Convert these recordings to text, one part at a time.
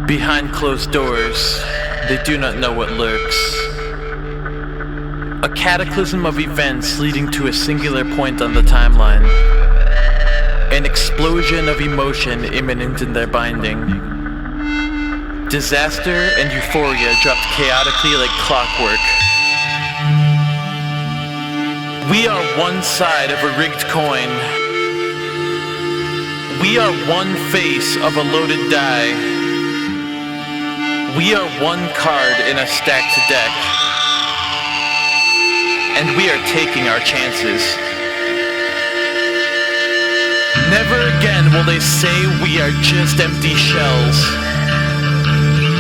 Behind closed doors, they do not know what lurks. A cataclysm of events leading to a singular point on the timeline. An explosion of emotion imminent in their binding. Disaster and euphoria dropped chaotically like clockwork. We are one side of a rigged coin. We are one face of a loaded die. We are one card in a stacked deck. And we are taking our chances. Never again will they say we are just empty shells.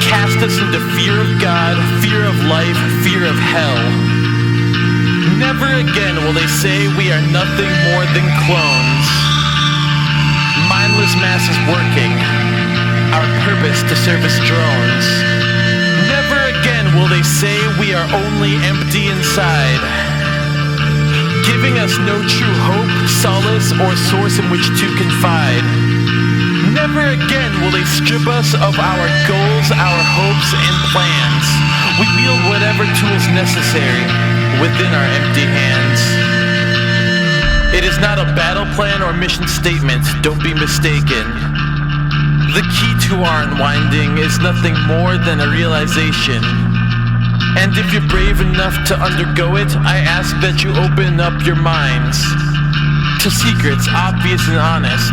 Cast us into fear of God, fear of life, fear of hell. Never again will they say we are nothing more than clones. Mindless masses working, our purpose to service drones. Never again will they say we are only empty inside, giving us no true hope, solace, or source in which to confide. Never again will they strip us of our goals, our hopes, and plans. We wield whatever tools necessary within our empty hands. It is not a battle plan or mission statement, don't be mistaken. The key to our unwinding is nothing more than a realization. And if you're brave enough to undergo it, I ask that you open up your minds to secrets obvious and honest,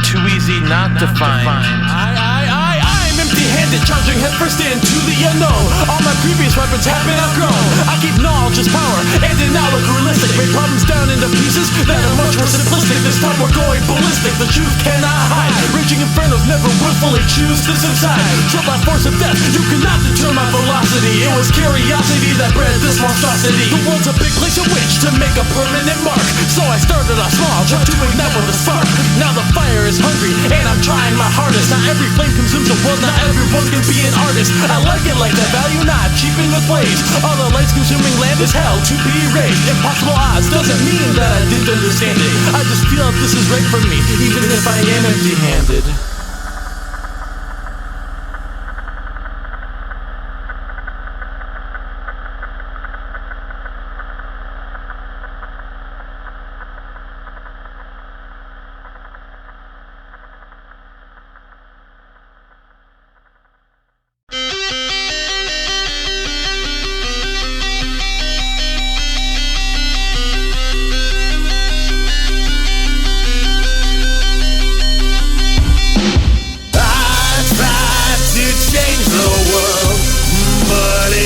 too easy not to find. I'm empty-handed, charging headfirst into the unknown. All my previous weapons have been outgrown. I keep knowledge as power, and an outlook realistic. Break problems down into pieces that are much more simplistic. This time we're going ballistic, the truth cannot hide. Raging infernos never would fully choose to subside. Shut by force of death, you cannot deter my velocity. It was curiosity that bred this monstrosity. The world's a big place in which to make a permanent mark. So I started off small, tried to ignite with a spark. Now the fire is hungry, and I'm trying my hardest. Not every flame consumes the world, not everyone can be an artist. I like it like that, value not cheaping the blaze. All the lights consuming land is hell to be raised. Impossible odds doesn't mean that I didn't understand it. I just feel that this is right for me, even if I am empty-handed.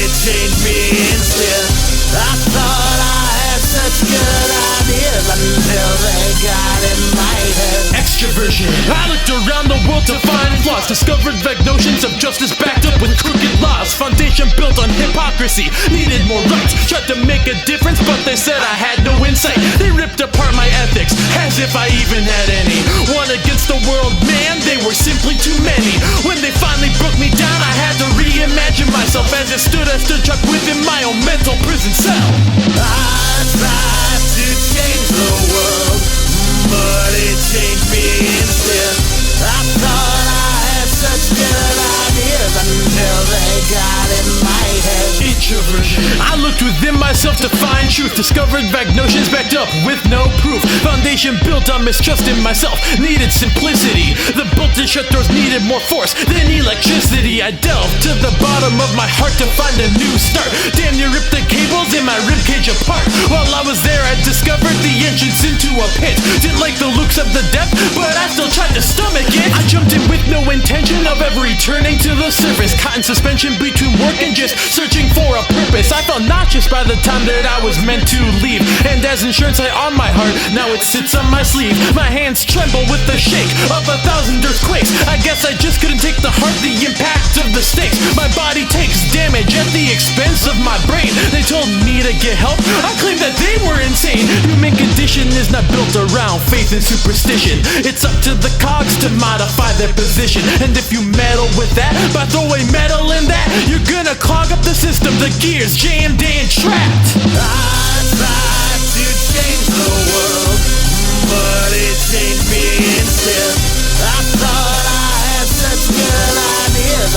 Changed me instead. I thought I had such good ideas until they got in my head. Extroversion. I looked around the world to find flaws, discovered vague notions of justice backed up with crooked laws. Foundation built on hypocrisy, needed more rights. Tried to make a difference, but they said I had no insight. They ripped apart my ethics, as if I even had any. One against the world, man, they were simply too many. When they finally broke me down, I had to reimagine myself as it stood trapped within my own mental prison cell. I tried to change the world, but it changed me instead. I thought I had such good ideas until they got in my head. Introversion. I looked within myself to find truth, discovered vague notions backed up with no proof. Foundation built on mistrust in myself, needed simplicity. The bolted shut doors needed more force than electricity. I delved to the bottom of my heart to find a new start. Damn near ripped the cables in my ribcage apart. While I was there, I discovered the entrance into a pit. Didn't like the looks of the depth, but I still tried to stomach it. I jumped in with no intention of ever returning to the surface. Caught in suspension between work and just searching for a purpose. I felt nauseous by the time that I was meant to leave, and as insurance lay on my heart, now it sits on my sleeve. My hands tremble with the shake of 1,000 earthquakes. I guess I just couldn't take the heart, the impact of the stakes. My body takes damage at the expense of my brain. They told me to get help, I claimed that they were insane. Human condition is not built around faith and superstition. It's up to the cogs to modify their position, and if you meddle with that by throwing metal in that, you're gonna clog up the system, the gears jammed and trapped. I tried to change the world, but it changed me instead. I thought I had such good ideas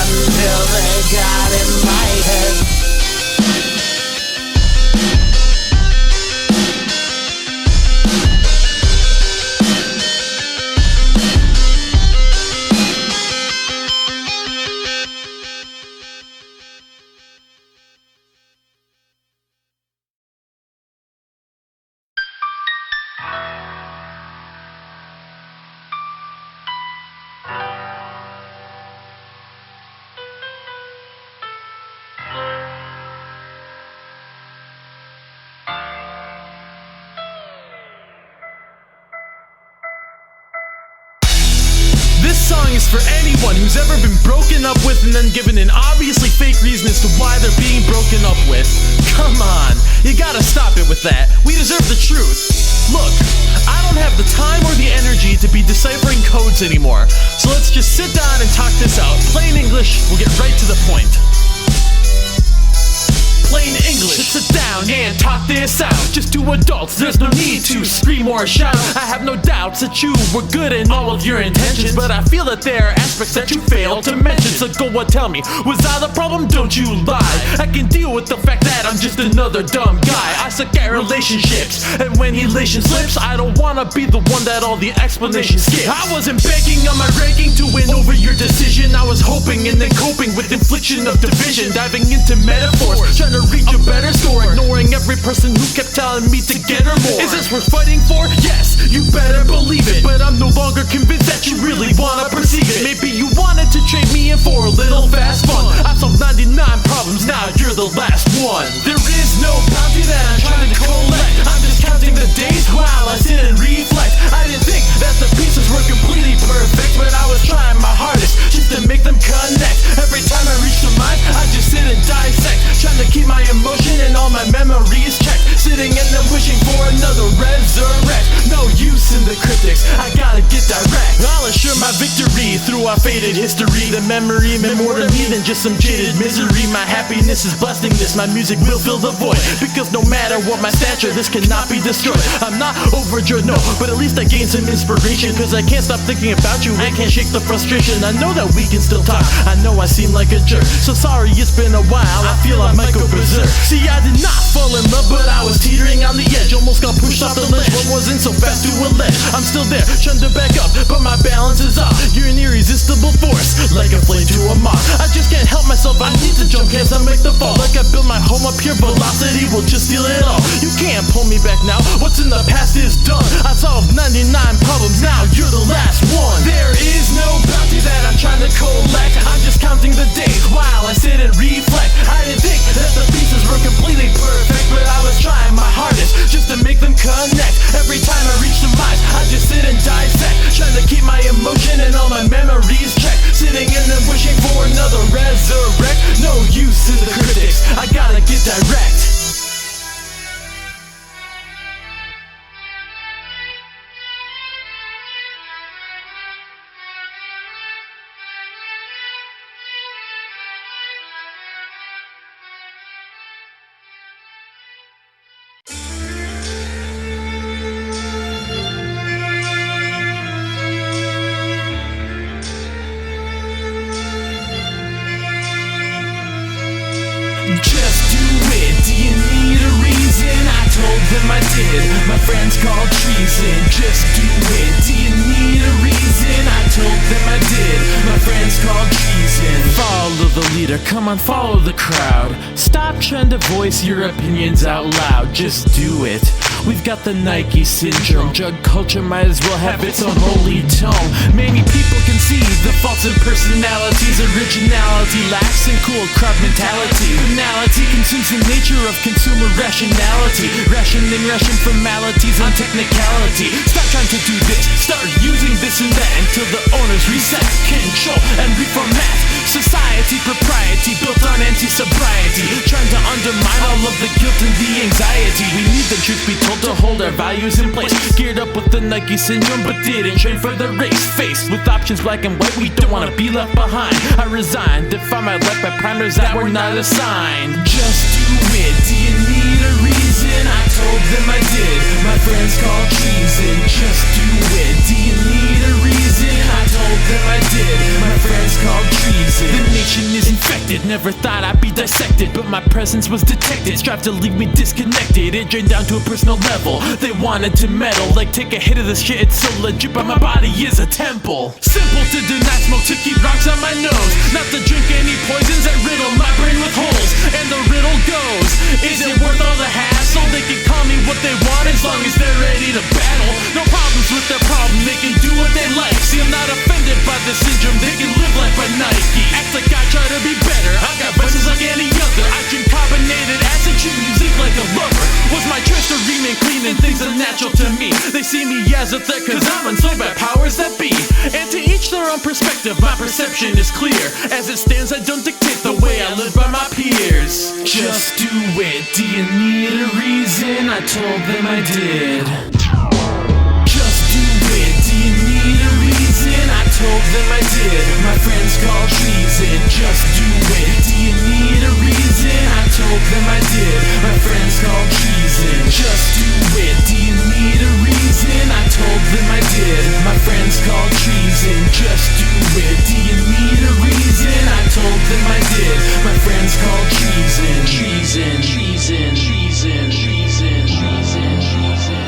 feelings for anyone who's ever been broken up with and then given an obviously fake reason as to why they're being broken up with. Come on, you gotta stop it with that. We deserve the truth. Look, I don't have the time or the energy to be deciphering codes anymore, so let's just sit down and talk this out. Plain English, we'll get right to the point. Plain English, sit down and talk this out. Just two adults, there's no need to scream or shout. I have no doubts that you were good in all of your intentions, but I feel that there are aspects that you failed to mention. So go and tell me, was I the problem? Don't you lie. I can deal with the fact that I'm just another dumb guy. I suck at relationships, and when elation slips, I don't wanna be the one that all the explanations skip. I wasn't begging on my ranking to win over your decision. I was hoping and then coping with infliction of division, diving into metaphors, trying to reach a better score, ignoring every person who kept telling me to get her more. Is this worth fighting for? Yes, you better believe it. But I'm no longer convinced that you really wanna perceive it. Maybe you wanted to trade me in for a little fast fun. I solved 99 problems, now you're the last one. There is no bounty that I'm trying to collect. I'm just counting the days while I sit and reflect. I didn't think that the pieces were completely perfect, but I was trying my hardest just to make them connect. Every time I reach the mind, I just sit and dissect, trying to keep my emotion and all my memories checked. Sitting and then wishing for another resurrect. No use in the cryptics, I gotta get direct. I'll assure my victory through our faded history. The memory meant more to me than just some jaded misery. My happiness is blessedness, my music will fill the void. Because no matter what my stature, this cannot be destroyed. I'm not overjoyed, no, but at least I gained some inspiration. Cause I can't stop thinking about you, I can't shake the frustration. I know that we can still talk, I know I seem like a jerk. So sorry it's been a while, I feel I might go berserk. See, I did not fall in love, but I was teetering on the edge. Almost got pushed off the ledge, but wasn't so fast to allege. I'm still there, trying to back up, but my balance is off. You're an irresistible force, like a flame to a moth. I just can't help myself, I need to jump, can't I make the fall. Like I built my home up here, velocity will just steal it all. You can't pull me back now, what's in the past is done. I solved 99 problems, now you're the last one. There is no bounty that I'm trying to collect. I'm just counting the days while I sit and reflect. I didn't think that the pieces were completely perfect, but I was trying my hardest just to make them connect. Every time I reach the mind, I just sit and dissect, trying to keep my emotion and all my memories checked. Sitting and then wishing for another resurrect. No use in the critics, I gotta get direct. Just do it, do you need a reason? I told them I did, my friends called treason. Just do it, do you need a reason? I told them I did, my friends called treason. Follow the leader, come on, follow the crowd. Stop trying to voice your opinions out loud, just do it. We've got the Nike syndrome, drug culture might as well have its own holy tome. Many people can see the faults in personalities. Originality lacks in cool crowd mentality. Banality consumes the nature of consumer rationality. Rationing Russian formalities on technicality. Stop trying to do this, start using this and that until the owners reset, control and reformat. Society propriety built on anti-sobriety, trying to undermine all of the guilt and the anxiety. We need the truth be told to hold our values in place. Geared up with the Nike syndrome but didn't train for the race. Faced with options black and white, we don't wanna be left behind. I resigned, define my life by primers that were not assigned. Just do it, do you need a reason? I told them I did, my friends called treason. Just do it, do you need a reason? I told them I did, my friends called treason. The nation is infected, never thought I'd be dissected, but my presence was detected. Strive to leave me disconnected, it drained down to a personal level. They wanted to meddle, like take a hit of this shit, it's so legit, but my body is a temple. Simple to deny smoke, to keep rocks on my nose, not to drink any poisons that riddle my brain with holes. And the riddle goes, is it worth all the hassle? They can call me what they want as long as they're ready to battle. No problems with their problem, they can do what they like. See, I'm not offended by the syndrome, they can live life by Nike. Act like I try to be better, I've got vices like any other. I drink carbonated acid, treat music like a lover. Was my choice to remain clean and things unnatural to me. They see me as a threat cause I'm enslaved by powers that be. And to each their own perspective, my perception is clear. As it stands, I don't dictate the way I live by my peers. Just do it, do you need a reason? I told them I did. Just do it, do you need a reason? I told them I did. My friends call treason. Just do it, do you need a reason? I told them I did. My friends call treason. Just do it, do you need a reason? I told them I did. My friends call treason. Just do it, do you need a reason? I told them I did. My friends call treason. Treason, treason, treason, treason, treason, treason.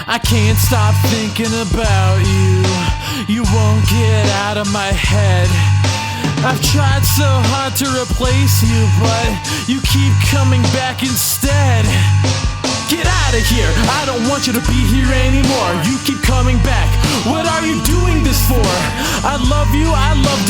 I can't stop thinking about you. You won't get out of my head. I've tried so hard to replace you, but you keep coming back instead. Get out of here, I don't want you to be here anymore. You keep coming back, what are you doing this for? I loved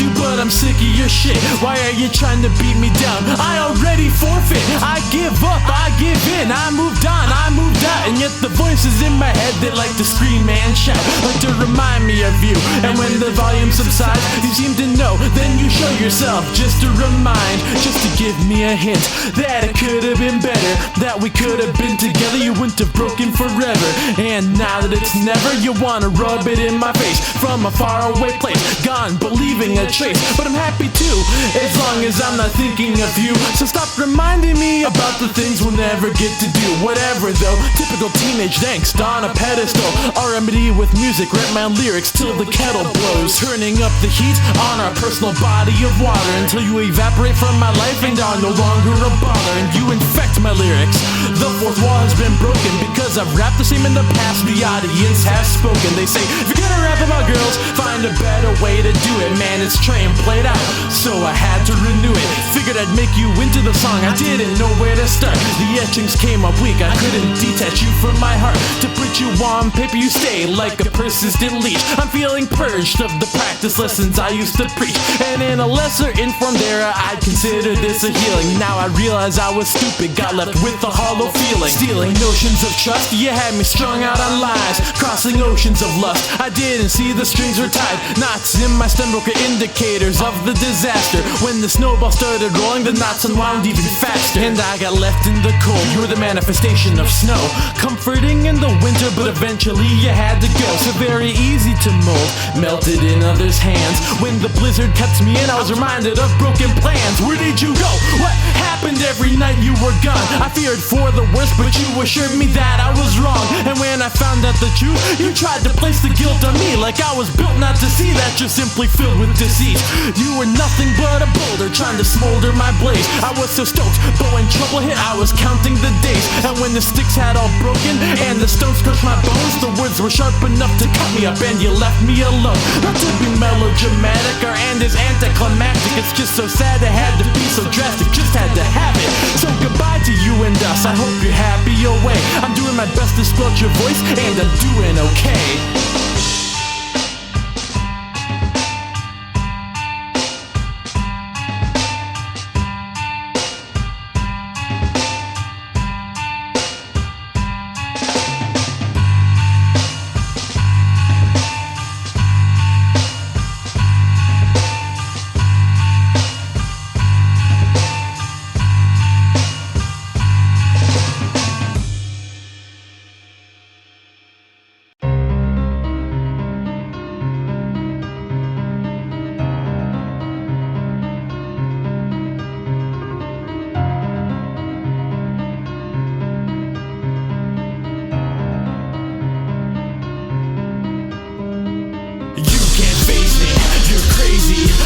you, but I'm sick of your shit. Why are you trying to beat me down? I already forfeit, I give up, I give in. I moved on, I moved out, and yet the voices in my head, they like to scream and shout, like to remind me of you. And when the volume subsides, you seem to know, then you show yourself, just to remind, just to give me a hint, that it could have been better, that we could have been together. You wouldn't have broken forever. And now that it's never, you wanna rub it in my face from a faraway place, gone, believing a trace. But I'm happy too, as long as I'm not thinking of you. So stop reminding me about the things we'll never get to do. Whatever though, typical teenage angst on a pedestal. R&B with music, rap my lyrics till the kettle blows, turning up the heat on our personal body of water, until you evaporate from my life and are no longer a bother. And you infect my lyrics. The fourth wall has been broken because I've rapped the same in the past. The audience has spoken. They say, if you're gonna rap about girls, find a better way to do it. Man, it's trained, played out, so I had to renew it. Figured I'd make you into the song, I didn't know where to start. The etchings came up weak, I couldn't detach you from my heart. To put you on paper, you stay like a persistent leech. I'm feeling purged of the practice lessons I used to preach, and in a lesser informed era, I'd consider this a healing. Now I realize I was stupid, got left with a hollow feeling. Stealing notions of trust, you had me strung out on lies, crossing oceans of lust. I didn't see the strings were tied, knots in my stomach were indicators of the disaster. When the snowball started rolling, the knots unwound even faster, and I got left in the cold. You were the manifestation of snow, comforting in the winter, but eventually you had to go. So very easy to mold, melted in others' hands. When the blizzard cuts me in, I was reminded of broken plans. Where did you go? What happened every night you were gone? I feared for the worst, but you assured me that I was wrong. And when I found out the truth, you tried to place the guilt on me, like I was built not to see that you're simply filled with deceit. You were nothing but a boulder trying to smolder my blaze. I was so stoked, but when trouble hit, I was counting the days. And when the sticks had all broken and the stones crushed my bones, the words were sharp enough to cut me up, and you left me alone. Not to be melodramatic or and is anticlimactic, it's just so sad it had to be so drastic, just had to have it. So goodbye to you and us, I hope you're happy your way. I'm doing my best to squelch your voice, and I'm doing okay.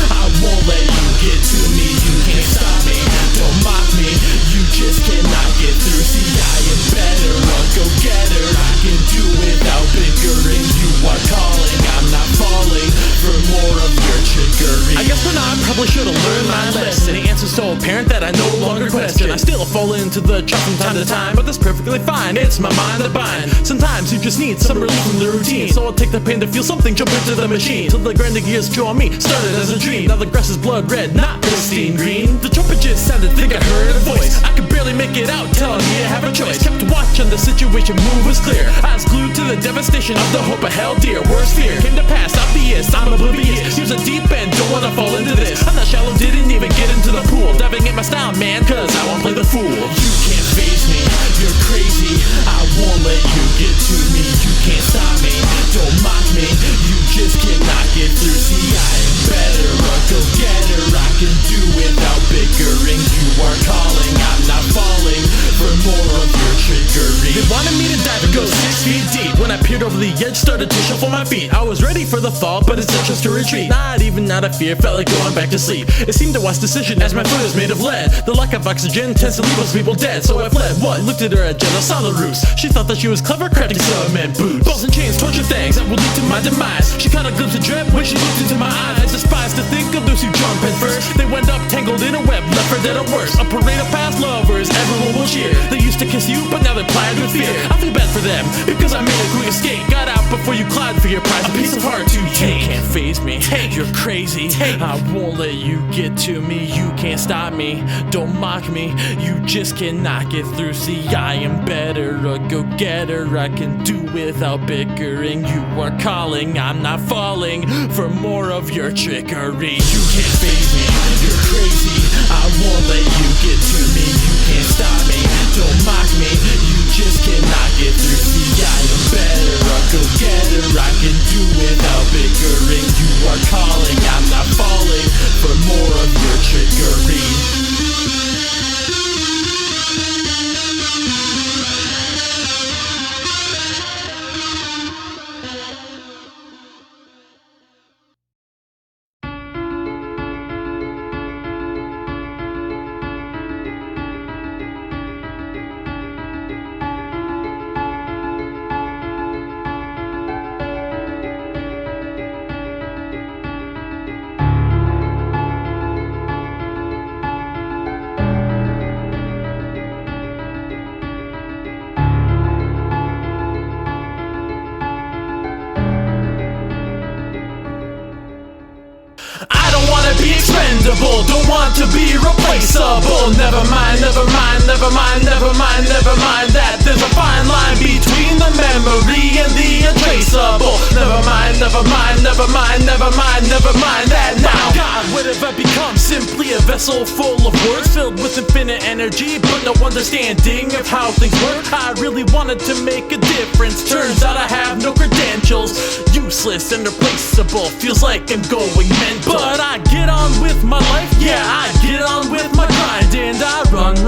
I won't let you get to me. You can't stop me. Don't mock me. me, you just cannot get through. See, I am better, a go-getter. I can do without bickering. You are calling, I'm not falling for more of your trickery. I guess for now I probably should have learned my lesson. The answer's so apparent that I no longer question. I still fall into the trap from time to time, but that's perfectly fine. It's my mind to bind. Sometimes you just need some relief from the routine, so I'll take the pain to feel something jump into the machine. Till the grinding gears draw me, started as a dream. Now the grass is blood red, not pristine green. The trumpet just sounded, think I heard a voice. I could barely make it out, telling me I have a choice. Kept watching the situation move was clear. Eyes glued to the devastation of the hope I held dear. Worst fear came to pass, obvious, I'm oblivious. Here's a deep end, don't wanna fall into this. I'm not shallow, didn't even get into the pool. Diving in my style, man, cause I won't play the fool. You can't faze me, you're crazy. I won't let you get to me. You can't stop me, don't mock me. You just cannot get through. See, I am better, a go-getter. I can do without bickering. You are calling, I'm not falling for more of your trickery. They wanted me to dive and go 6 feet deep. When I peered over the edge, started to shuffle my feet. I was ready for the fall, but it's just to retreat. Not even out of fear, felt like going back to sleep. It seemed a wise decision as my foot is made of lead. The lack of oxygen tends to leave most people dead, so I fled. What? Looked at her agenda, saw the ruse. She thought that she was clever, crafting cement boots. Balls and chains, torture things that will lead to my demise. She caught a glimpse of dread when she looked into my eyes. I despise to think of those who jump at first. They went up tangled in a web, left for dead or worse. A parade of past lovers, everyone will cheer. They used to kiss you, but now they're plied with fear. I feel bad for them, because I made a quick escape. Got out before you clawed for your prize. A piece of heart to take. You can't faze me, you're crazy. I won't let you get to me. You can't stop me, don't mock me. You just cannot get through. See, I am better, a go-getter. I can do without bickering. You are calling, I'm not falling for more of your trickery. You can't faze me, you're crazy. I won't let you get to me. You can't stop me, don't mock me. You just cannot get through. See, I am better, a go-getter. I can do without bickering. You are calling, I'm not falling for more of your trickery. Be expendable, don't want to be replaceable. Never mind, never mind, never mind, never mind, never mind that there's a fine line between the memory and the untraceable. Never mind, never mind, never mind, never mind, never mind that now. God, what have I become? Simply a vessel full of words filled with infinite energy, but no understanding of how things work. I really wanted to make a difference. Turns out I have no credentials. Useless and replaceable. Feels like I'm going mental. But I get on with my life, yeah, I get on with my grind. And I run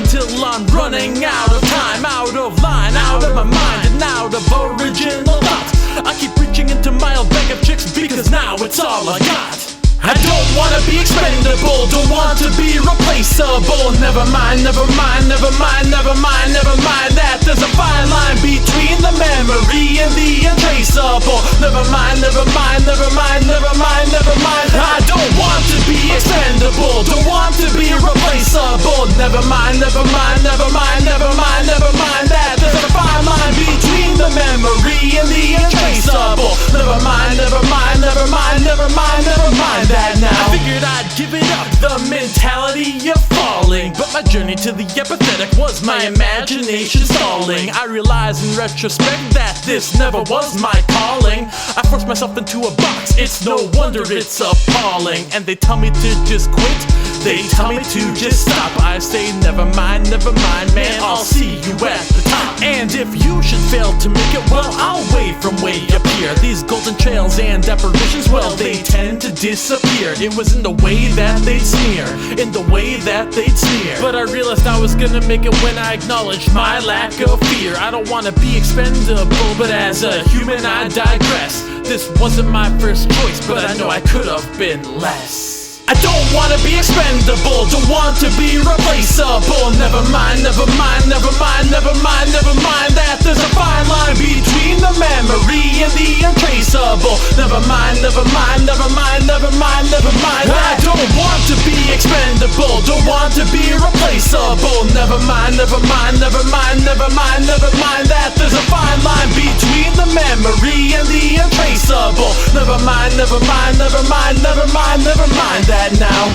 till I'm running out of time. Out of line, out of my mind, and out of original thoughts. I keep reaching into my old bag of tricks because now it's all I got. I don't wanna be expendable, don't want to be replaceable. Never mind, never mind, never mind, never mind, never mind that there's a fine line between the memory and the untraceable. Never mind, never mind, never mind, never mind, never mind. I don't want to be expendable, don't want to be replaceable. Never mind, never mind, never mind, never mind, never mind that there's a fine line between the memory and the untraceable. Never mind, never mind, never mind, never mind, never mind that now. I figured I'd give it up, the mentality of falling, but my journey to the empathetic was my imagination stalling. I realize in retrospect that this never was my calling. I forced myself into a box, it's no wonder it's appalling. And they tell me to just quit, they tell me to just stop. I say never mind, man, I'll see you at the top. And if you should fail to make it, well, I'll wave from way up here. These golden trails and apparitions, well, they tend to disappear. It was in the way that they'd sneer, in the way that they'd sneer. But I realized I was gonna make it when I acknowledged my lack of fear. I don't wanna be expendable, but as a human I digress. This wasn't my first choice, but I know I could have been less. I don't wanna be expendable, don't want to be replaceable. Never mind, never mind, never mind, never mind, never mind that there's a fine line between the memory and the untraceable. Never mind, never mind, never mind, never mind, never mind that I don't want to be expendable, don't want to be replaceable. Never mind, never mind, never mind, never mind, never mind that there's a fine line between the memory and the untraceable. Never mind, never mind, never mind, never mind, never mind that now.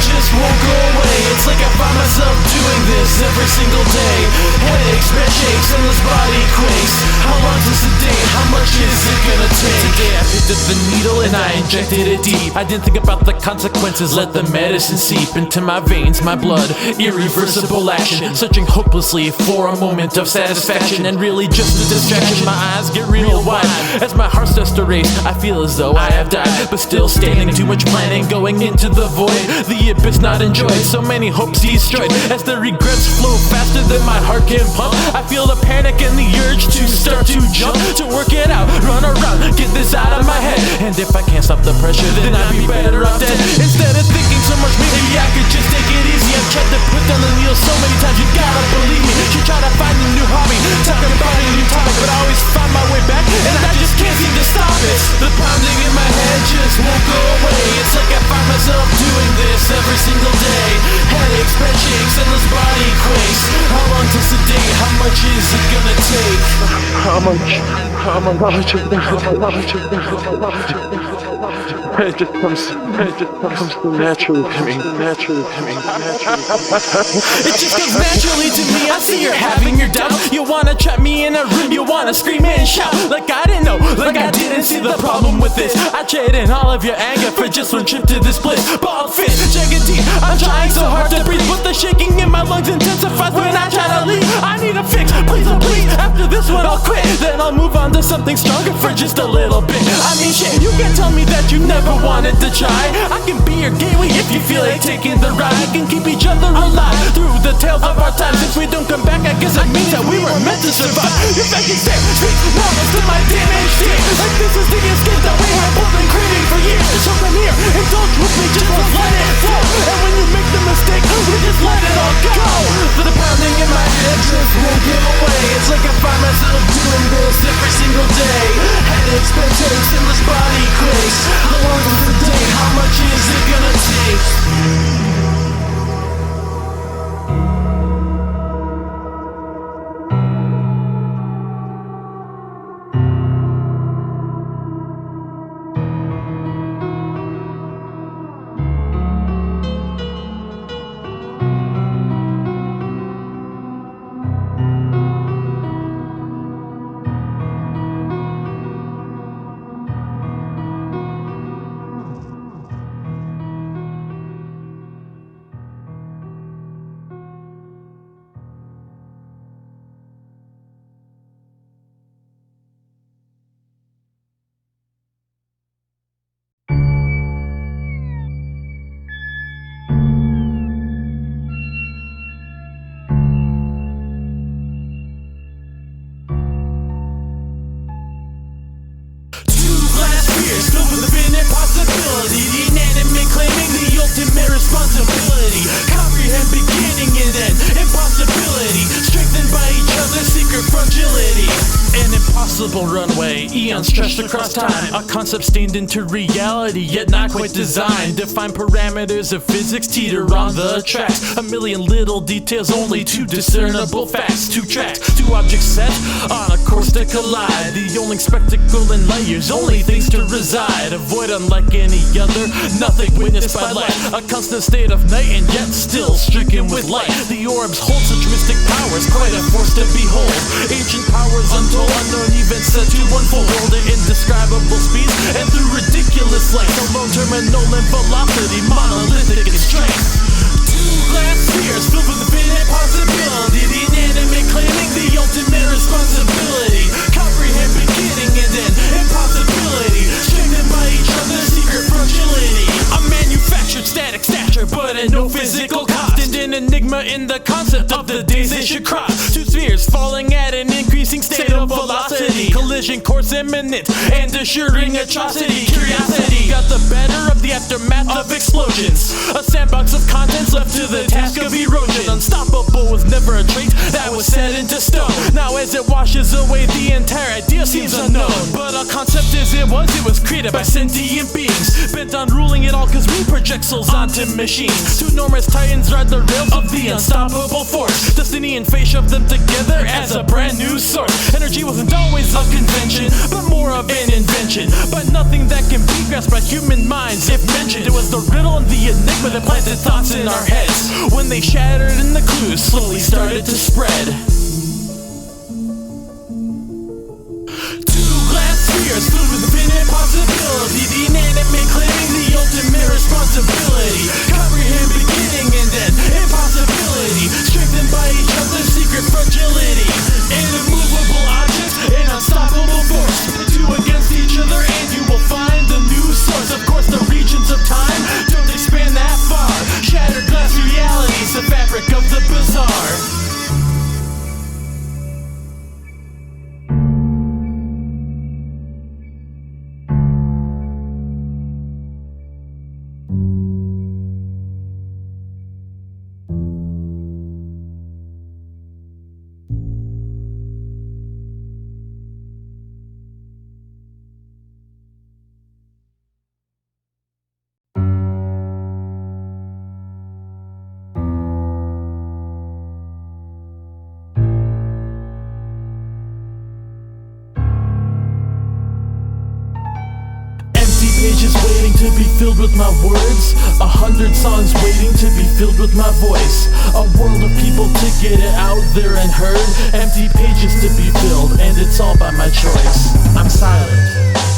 Just won't go away. It's like I find myself doing this every single day. Headaches, bed shakes, endless body quakes. How long's this a day? How much is it gonna take? Today I picked up the needle and I injected it deep. I didn't think about the consequences. Let the medicine seep into my veins, my blood. Irreversible action. Searching hopelessly for a moment of satisfaction, and really just a distraction. My eyes get real wide as my heart starts to race. I feel as though I have died, but still standing. Too much planning going into the void. The abyss not enjoyed, so many hopes destroyed. As the regrets flow faster than my heart can pump, I feel the panic and the urge to start to jump, to work it out, run around, get this out of my head. And if I can't stop the pressure, then I'd be better off dead. Instead of thinking so much, maybe I could just take it easy. I've tried to put down the needle so many times, you gotta believe me. Should try to find a new hobby, talk about a new topic, but I always find my way back, and I just can't seem to stop it. The pounding in my head just won't go away. It's like I find myself doing this every single day. Headaches, bed shakes, endless body quakes. How long does a day? How much is it gonna take? It just comes so naturally to me. It just comes naturally to me. I see you're having your doubts. You wanna trap me in a room, you wanna scream and shout like I didn't know, like I didn't see the problem with this. I trade in all of your anger for just one trip to this bliss. Bald fit, jagged teeth, I'm trying so hard to breathe, but the shaking in my lungs intensifies when I try to leave. I need a fix, please, oh please. After this one I'll quit, then I'll move on to something stronger for just a little bit. I mean shit, you can't tell me that you never wanted to try. I can be your gateway if you feel like taking the ride. We can keep each other alive through the tales of our times. If we don't come back, I guess it means that we were meant to survive. You're back in step, streets, normals to my damaged state. Like this is the escape that we have both been craving for years. So come here, indulge with me, just let it flow. And when you make the mistake, we just let it all go. For the pounding in my head just won't get away. It's like I find myself doing this every single day. Headaches, bed shakes, endless body quakes. How long is the day? How much is it gonna take? Filled with infinite possibility, the inanimate claiming the ultimate responsibility. Comprehend beginning and end, impossibility. Strengthened by each other's secret fragility. An impossible runway, eons stretched across time. A concept stained into reality, yet not quite designed. Define parameters of physics teeter on the tracks. A million little details, only two discernible facts. Two tracks, two objects set on a course to collide. The only spectacle in light years, only things to reside. Avoid unlike any other, nothing witnessed by light. A constant state of night and yet still stricken with light. The orbs hold such mystic powers, quite a force to behold. Ancient powers untold, unknown events set to unfold. At indescribable speeds and through ridiculous lengths. Alone terminal and velocity, monolithic in strength. Two glass spheres filled with infinite possibility. The inanimate claiming the ultimate responsibility. Comprehend beginning and no physical constant. An enigma in the concept of the days they should cross. Two spheres falling at an increasing state of velocity. Collision course imminent and assuring atrocity. Curiosity got the better of the aftermath of explosions. A sandbox of contents left to the task of erosion. Unstoppable was never a trait that was set into stone. Now as it washes away, the entire idea seems unknown. But a concept as it was created by sentient beings, bent on ruling it all cause we project souls onto machines. Two enormous titans ride the rails of the unstoppable force. Destiny and fate shoved them together as a brand new source. Energy wasn't always a convention, but more of an invention. But nothing that can be grasped by human minds if mentioned. It was the riddle and the enigma that planted thoughts in our heads. When they shattered and the clues slowly started to spread. Two glass spheres filled with infinite possibility. The inanimate claiming the ultimate responsibility. Comprehend beginning and end, impossibility. Strengthened by each other's secret fragility. An immovable object, an unstoppable force. The two against each other and you will find a new source. Of course the regions of time don't expand that far. Shattered glass realities, the fabric of the bizarre. Pages waiting to be filled with my words. 100 songs waiting to be filled with my voice. A world of people to get it out there and heard. Empty pages to be filled, and it's all by my choice. I'm silent.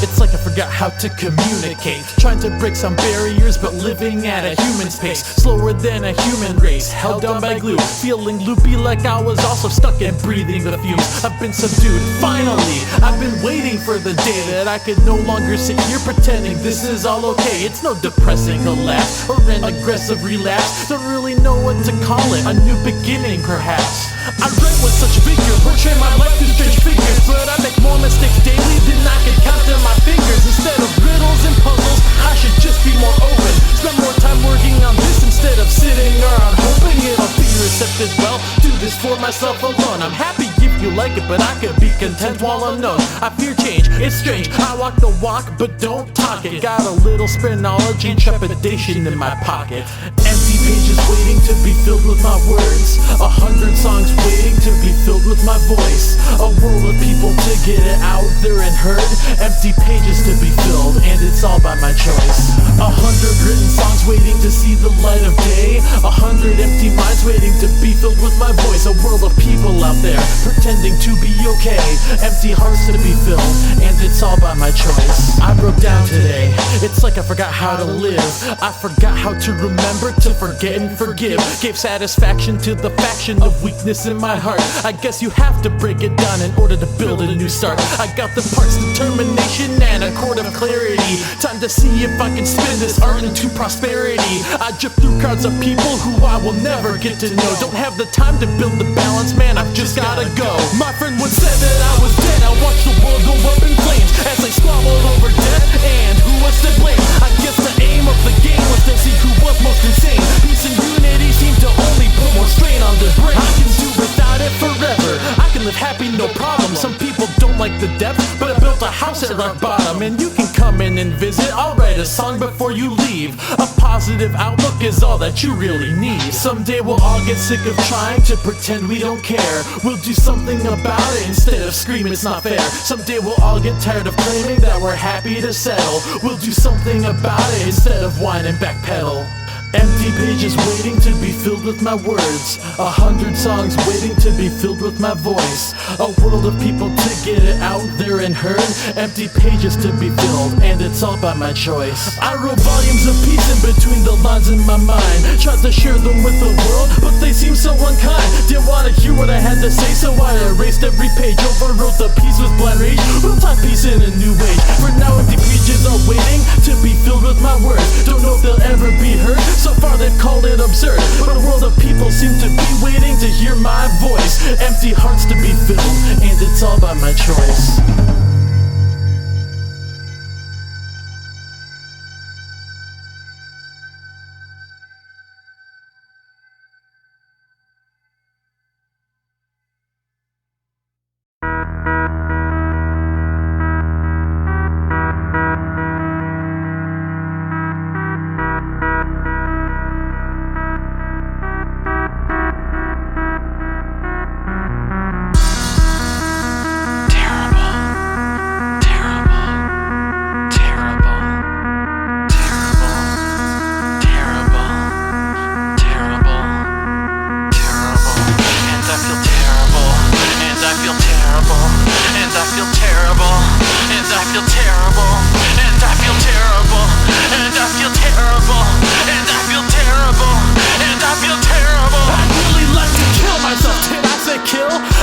It's like I forgot how to communicate. Trying to break some barriers, but living at a human's pace. Slower than a human race, held down by glue. Feeling loopy like I was also stuck and breathing the fumes. I've been subdued, finally. I've been waiting for the day that I could no longer sit here pretending this is all okay. It's no depressing collapse or an aggressive relapse. Don't really know what to call it, a new beginning perhaps. I write with such vigor, portray my life through strange figures, but I make more mistakes daily than I can count them my fingers. Instead of riddles and puzzles, I should just be more open. Spend more time working on this instead of sitting around hoping it'll be accepted. Well, do this for myself alone. I'm happy if you like it, but I could be content while unknown. I fear change, it's strange. I walk the walk, but don't talk it. Got a little spare knowledge and trepidation in my pocket. Empty pages waiting to be filled with my words. 100 songs waiting to be filled with my voice. A world of people to get it out there and heard. Empty pages to be filled, and it's all by my choice. 100 written songs waiting to see the light of day. 100 empty minds waiting to be filled with my voice. A world of people out there pretending to be okay. Empty hearts to be filled, and it's all by my choice. I broke down today. It's like I forgot how to live. I forgot how to remember to forget and forgive. Gave satisfaction to the faction of weakness in my heart. I guess you have to break it down in order to build a new start. I got the parts, determination and a chord of clarity. Time to see if I can spin this art into prosperity. I drip through cards of people who I will never get to know. Don't have the time to build the balance, man, I've just gotta go. My friend once said that I was dead. I watched the world go up in flames as I squabbled over death and who was to blame. I guess the aim of the game was to see who was most insane. Peace and unity seem to only put more strain on the brain. I can do without it forever. I can live happy, no problem. Some people don't like the depth, but I built a house at rock bottom. And you can come in and visit. I'll write a song before you leave. A positive outlook is all that you really need. Someday we'll all get sick of trying to pretend we don't care. We'll do something about it instead of scream it's not fair. Someday we'll all get tired of claiming that we're happy to settle. We'll do something about it instead of whine and backpedal. Empty pages waiting to be filled with my words. 100 songs waiting to be filled with my voice. A world of people to get it out there and heard. Empty pages to be filled, and it's all by my choice. I wrote volumes of peace in between the lines in my mind. Tried to share them with the world, but they seem so unkind. Didn't want to hear what I had to say, so I erased every page. Overwrote the piece with blind rage. We'll type peace in a new age. For now empty pages are waiting to be filled with my words. Don't know if they'll ever be heard. So far called it absurd. But a world of people seem to be waiting to hear my voice. Empty hearts to be filled, and it's all by my choice.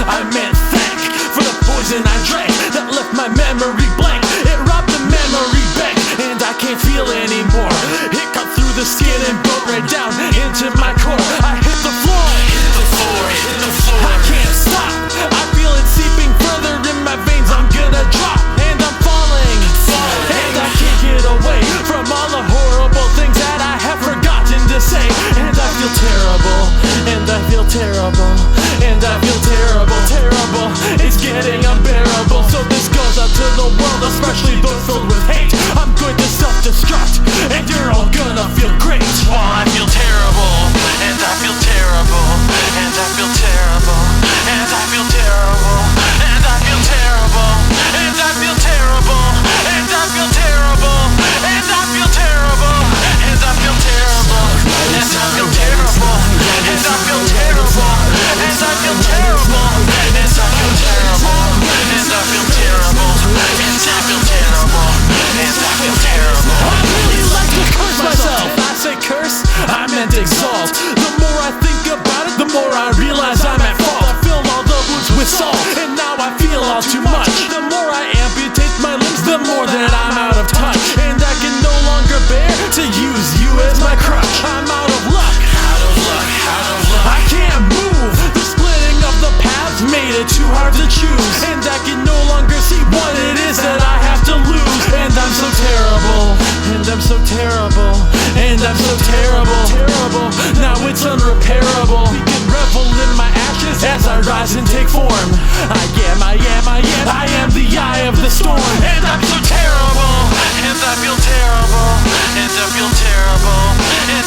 I meant thank for the poison I drank that left my memory blank. It robbed the memory bank, and I can't feel anymore. It cut through the skin and broke right down into my core. I hit the floor, I can't stop. I feel it seeping further in my veins. I'm gonna drop, and I'm falling, and I can't get away from all the horrible things that I have forgotten to say. And I feel terrible, and I feel terrible, and I feel terrible. Terrible, it's getting unbearable. So this goes out to the world, especially those filled with hate. I'm going to self-destruct, and you're all gonna feel great. Well, I feel terrible, and I feel terrible, and I feel terrible, and I feel terrible, and I feel terrible, and I feel terrible, and I feel terrible, and I feel terrible, and I feel terrible, and I feel terrible, and I feel terrible, and I feel terrible, and I feel terrible, and I feel terrible, and I feel terrible, and I feel terrible. I really like to curse myself. I say curse, I meant exalt. The more I think about it, the more I realize I'm at fault. I filled all the wounds with salt, and now I feel all too much. The more I amputate my limbs, the more that I'm out of touch, and I can no longer bear to use you as my crutch. I'm out of luck, Out of luck, out of luck. I can't move. The splitting of the paths made it too hard to choose, and I can no longer see what it is that I have to lose. And I'm so terrible, and I'm so terrible, and I'm so terrible, terrible. Now it's unrepairable. We can revel in my ashes as I rise and take form. I am the eye of the storm. And I'm so terrible, and I feel terrible, and I feel terrible, and